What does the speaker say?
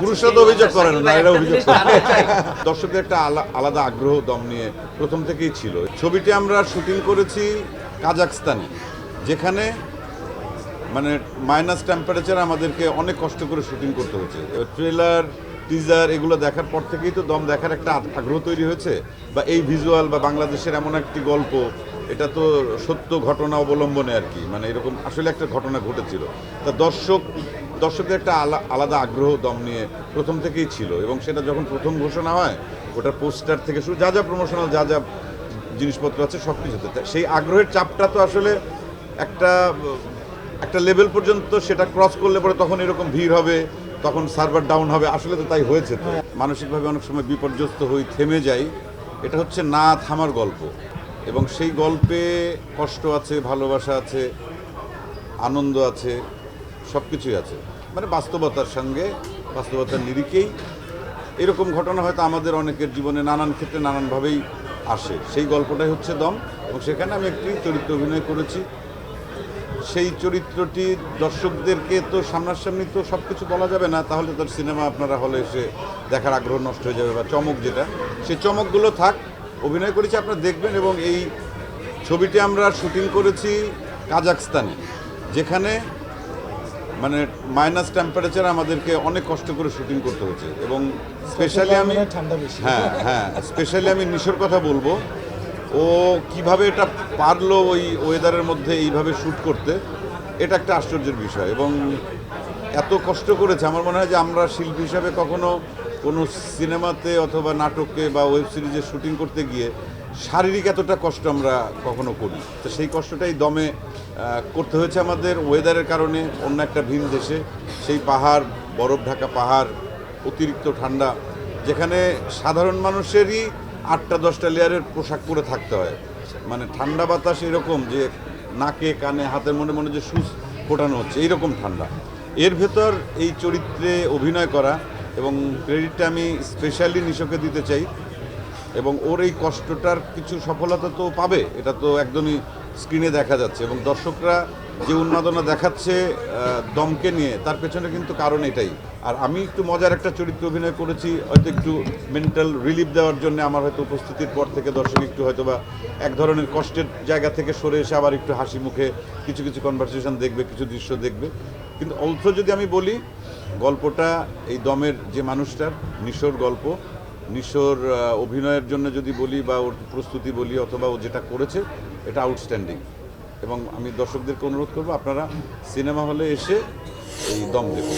পুরুষরা তো অভিযোগ করেন না, এরা অভিযোগ করে। দর্শকদের একটা আলাদা আগ্রহ দম নিয়ে প্রথম থেকেই ছিল। ছবিটি আমরা শুটিং করেছি কাজাখস্তানে, যেখানে মানে মাইনাস টেম্পারেচার আমাদেরকে অনেক কষ্ট করে শুটিং করতে হচ্ছে। ট্রেলার টিজার এগুলো দেখার পর থেকেই তো দম দেখার একটা আগ্রহ তৈরি হয়েছে, বা এই ভিজুয়াল বা বাংলাদেশের এমন একটি গল্প, এটা তো সত্য ঘটনা অবলম্বনে আর কি, মানে এরকম আসলে একটা ঘটনা ঘটেছিল। তা দর্শকদের একটা আলাদা আগ্রহ দম নিয়ে প্রথম থেকেই ছিল, এবং সেটা যখন প্রথম ঘোষণা হয় ওটার পোস্টার থেকে শুরু যা যা প্রমোশনাল যা যা জিনিসপত্র আছে সব কিছুতে, সেই আগ্রহের চাপটা তো আসলে একটা লেভেল পর্যন্ত সেটা ক্রস করলে পরে তখন এরকম ভিড় হবে, তখন সার্ভার ডাউন হবে। আসলে তো তাই হয়েছে। তো মানসিকভাবে অনেক সময় বিপর্যস্ত হই, থেমে যাই। এটা হচ্ছে না থামার গল্প, এবং সেই গল্পে কষ্ট আছে, ভালোবাসা আছে, আনন্দ আছে, সব কিছুই আছে। মানে বাস্তবতার সঙ্গে, বাস্তবতার নিরিখেই এরকম ঘটনা হয়তো আমাদের অনেকের জীবনে নানান ক্ষেত্রে নানানভাবেই আসে। সেই গল্পটাই হচ্ছে দম, এবং সেখানে আমি একটি চরিত্র অভিনয় করেছি। সেই চরিত্রটি দর্শকদেরকে তো সামনাসামনি তো সব কিছু বলা যাবে না, তাহলে তার সিনেমা আপনারা হলে এসে দেখার আগ্রহ নষ্ট হয়ে যাবে, বা চমক যেটা, সেই চমকগুলো থাক। অভিনয় করেছি, আপনারা দেখবেন। এবং এই ছবিটি আমরা শুটিং করেছি কাজাখস্তানে, যেখানে মানে মাইনাস টেম্পারেচার আমাদেরকে অনেক কষ্ট করে শুটিং করতে হয়েছে। এবং স্পেশালি আমি স্পেশালি আমি নিশোর কথা বলবো। ও কিভাবে এটা পারলো ওই ওয়েদারের মধ্যে এইভাবে শ্যুট করতে, এটা একটা আশ্চর্যের বিষয়। এবং এত কষ্ট করেছে, আমার মনে হয় যে আমরা শিল্পী হিসাবে কখনো কোনো সিনেমাতে অথবা নাটকে বা ওয়েব সিরিজে শুটিং করতে গিয়ে শারীরিক এতটা কষ্ট আমরা কখনো করি। তো সেই কষ্টটাই দমে করতে হয়েছে আমাদের ওয়েদারের কারণে। অন্য একটা ভিন দেশে, সেই পাহাড়, বরফ ঢাকা পাহাড়, অতিরিক্ত ঠান্ডা, যেখানে সাধারণ মানুষেরই 8-10টা লেয়ারের পোশাক পরে থাকতে হয়। মানে ঠান্ডা বাতাস এরকম যে নাকে কানে হাতের মনে মনে যে সুচ ফোটানো হচ্ছে, এইরকম ঠান্ডা। এর ভেতর এই চরিত্রে অভিনয় করা, এবং ক্রেডিটটা আমি স্পেশালি নিশোকে দিতে চাই। এবং ওর এই কষ্টটার কিছু সফলতা তো পাবে, এটা তো একদমই স্ক্রিনে দেখা যাচ্ছে। এবং দর্শকরা যে উন্মাদনা দেখাচ্ছে দমকে নিয়ে, তার পেছনে কিন্তু কারণ এটাই। আর আমি একটু মজার একটা চরিত্র অভিনয় করেছি, হয়তো একটু মেন্টাল রিলিফ দেওয়ার জন্য। আমার হয়তো উপস্থিতির পর থেকে দর্শক একটু হয়তো বা এক ধরনের কষ্টের জায়গা থেকে সরে এসে আবার একটু হাসি মুখে কিছু কিছু কনভারসেশন দেখবে, কিছু দৃশ্য দেখবে। কিন্তু অলসো যদি আমি বলি, গল্পটা এই দমের যে মানুষটার, নিশোর গল্প, নিশোর অভিনয়ের জন্য যদি বলি, বা ওর প্রস্তুতি বলি, অথবা ও যেটা করেছে, এটা আউটস্ট্যান্ডিং। এবং আমি দর্শকদেরকে অনুরোধ করবো, আপনারা সিনেমা হলে এসে এই দম দেখুন।